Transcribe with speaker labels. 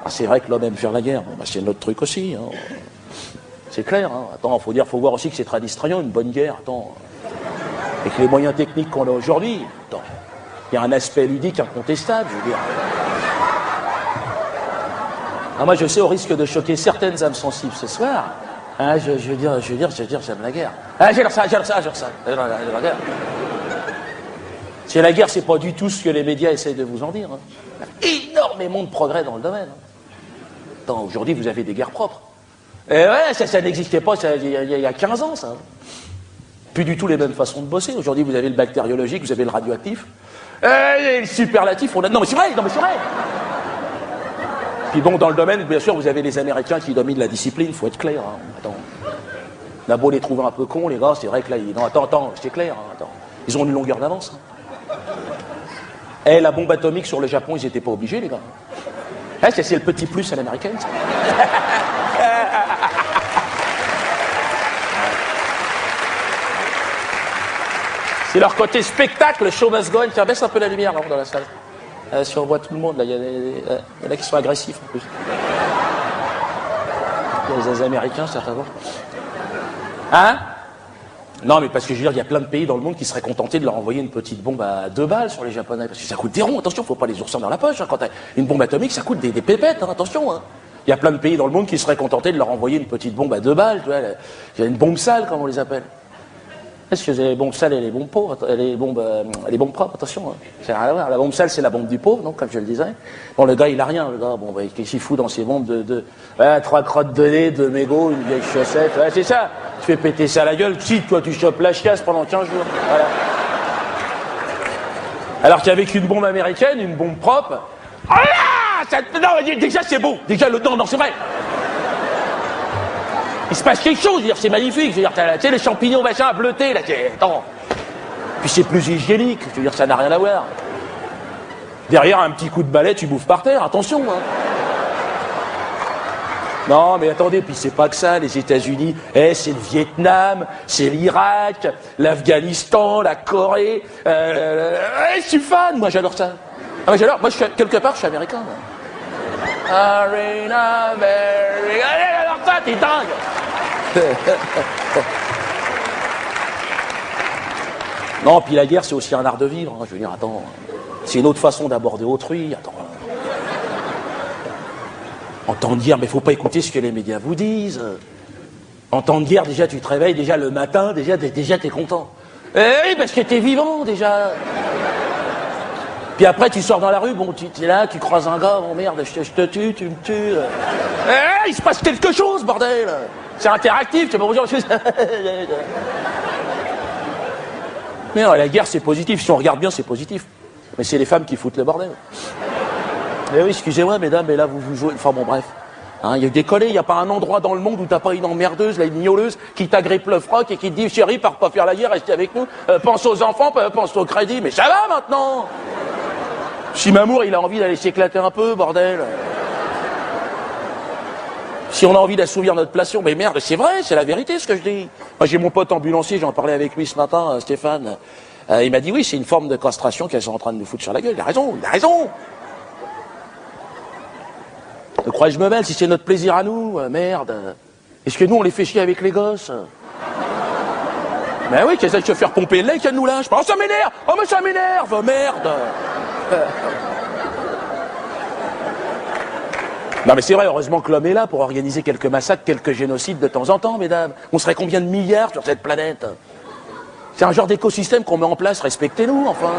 Speaker 1: Ah, c'est vrai que l'homme aime faire la guerre. Bon, bah, c'est notre truc aussi. Hein. C'est clair. Hein. Attends, faut voir aussi que c'est très distrayant, une bonne guerre. Attends. Avec les moyens techniques qu'on a aujourd'hui. Attends. Il y a un aspect ludique incontestable, je veux dire. Ah, moi, je sais, au risque de choquer certaines âmes sensibles ce soir, hein, je veux dire, j'aime la guerre. Ah, j'aime ça. La guerre. C'est la guerre, c'est pas du tout ce que les médias essayent de vous en dire. Hein. Il y a énormément de progrès dans le domaine. Attends, aujourd'hui, vous avez des guerres propres. Et ouais, ça n'existait pas il y a 15 ans, ça. Plus du tout les mêmes façons de bosser. Aujourd'hui, vous avez le bactériologique, vous avez le radioactif. Et le superlatif, on a... Non, mais c'est vrai. Puis bon, dans le domaine, bien sûr, vous avez les Américains qui dominent la discipline, faut être clair. Hein. Attends. On a beau les trouver un peu cons, les gars, c'est vrai que là, non, attends, c'est clair. Hein, attends. Ils ont une longueur d'avance. Hein. Eh, la bombe atomique sur le Japon, ils n'étaient pas obligés, les gars. Eh, c'est le petit plus à l'américaine, ça. C'est leur côté spectacle, le show must go on. Tiens, baisse un peu la lumière, là, dans la salle. Si on voit tout le monde, là, il y en a qui sont agressifs, en plus. Il y a les Américains, certainement. Hein? Non, mais parce que je veux dire, il y a plein de pays dans le monde qui seraient contentés de leur envoyer une petite bombe à 2 balles sur les Japonais. Parce que ça coûte des ronds, attention, faut pas les oursins dans la poche. Hein, quand t'as une bombe atomique, ça coûte des pépettes, hein, attention. Hein. Il y a plein de pays dans le monde qui seraient contentés de leur envoyer une petite bombe à 2 balles. Tu vois, il y a une bombe sale, comme on les appelle. Est-ce que les bombes sales et les bombes pauvres, les bombes propres, attention. Hein. C'est rien à voir. La bombe sale, c'est la bombe du pauvre, donc, comme je le disais. Bon, le gars, il a rien, le gars. Bon, bah, qu'est-ce qu'il fout dans ses bombes de 3 crottes de nez, 2 mégots, une vieille chaussette. Ouais, c'est ça. Tu fais péter ça à la gueule. Si, toi, tu chopes la chiasse pendant 15 jours. Voilà. Alors qu'avec une bombe américaine, une bombe propre. Oh là non, déjà, c'est beau. Déjà, non, c'est vrai. Il se passe quelque chose, je veux dire, c'est magnifique. Je veux dire, tu sais, les champignons, machin, bleutés, là, attends. Puis c'est plus hygiénique, je veux dire, ça n'a rien à voir. Derrière, un petit coup de balai, tu bouffes par terre, attention, hein. Non, mais attendez, puis c'est pas que ça, les États-Unis, c'est le Vietnam, c'est l'Irak, l'Afghanistan, la Corée. Je suis fan, moi, j'adore ça. Ah, mais j'adore, moi, quelque part, je suis américain, moi. Arena, America. Alors ça, t'es dingue. Non, puis la guerre, c'est aussi un art de vivre. Hein. Je veux dire, attends, c'est une autre façon d'aborder autrui. Attends. En temps de guerre, mais faut pas écouter ce que les médias vous disent. En temps de guerre, déjà, tu te réveilles, déjà le matin, déjà t'es content. Eh oui, parce que t'es vivant, déjà. Puis après, tu sors dans la rue, bon, tu es là, tu croises un gars, bon merde, je te tue, tu me tues. Il se passe quelque chose, bordel. C'est interactif, tu sais pas bonjour. Mais non, la guerre, c'est positif. Si on regarde bien, c'est positif. Mais c'est les femmes qui foutent le bordel. Mais oui, excusez-moi, mesdames, mais là, vous jouez... Enfin bon, bref. Hein, il y a des collègues, il n'y a pas un endroit dans le monde où t'as pas une emmerdeuse, là, une gnauleuse, qui t'agrippe le froc et qui te dit, chérie, pars pas faire la guerre, restez avec nous, pense aux enfants, pense au crédit. Mais ça va, maintenant. Si Mamour, il a envie d'aller s'éclater un peu, bordel. Si on a envie d'assouvir notre passion, mais merde, c'est vrai, c'est la vérité ce que je dis. Moi, j'ai mon pote ambulancier, j'en parlais avec lui ce matin, Stéphane. Il m'a dit, oui, c'est une forme de castration qu'elles sont en train de nous foutre sur la gueule. Il a raison. Ne crois-je me mêle, si c'est notre plaisir à nous, merde. Est-ce que nous, on les fait chier avec les gosses? Ben oui, qu'elles aillent se faire pomper le lait, qu'elles nous lâchent. Oh, ça m'énerve! Oh, mais ça m'énerve! Merde! Non, mais c'est vrai, heureusement que l'homme est là pour organiser quelques massacres, quelques génocides de temps en temps, mesdames. On serait combien de milliards sur cette planète? C'est un genre d'écosystème qu'on met en place, respectez-nous, enfin.